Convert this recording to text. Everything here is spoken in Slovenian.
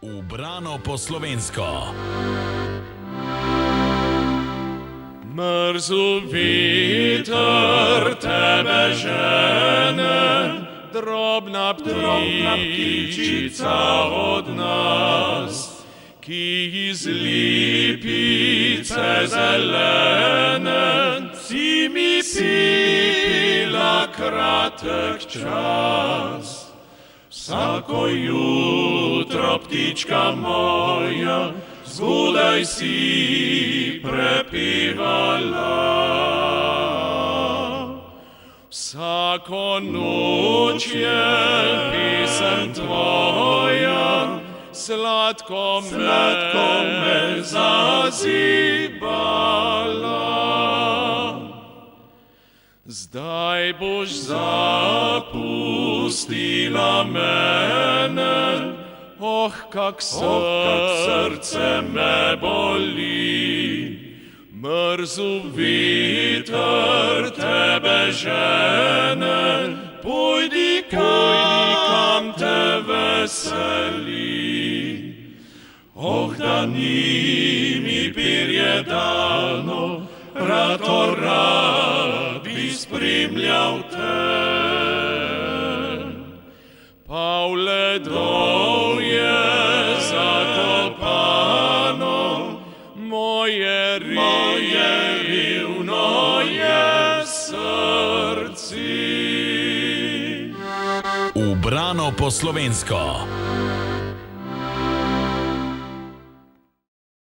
Ubrano po slovensko. Mrzel veter tebe žene, drobna ptičica od nas, ki iz lipice zelene si mi pila kratek čas. Vsako jutro, ptička moja, zgodaj si prepevala. Vsako noč je pesem tvoja, sladko me zazibala. Zdaj boš zapustila mene, kak srce me boli. Mrzel veter tebe žene, pojdi kam te veseli. Da ni mi perje dano, rad bi spremljal te. Pa v ledovje zakopano, moje revno je srce. Ubrano po slovensko.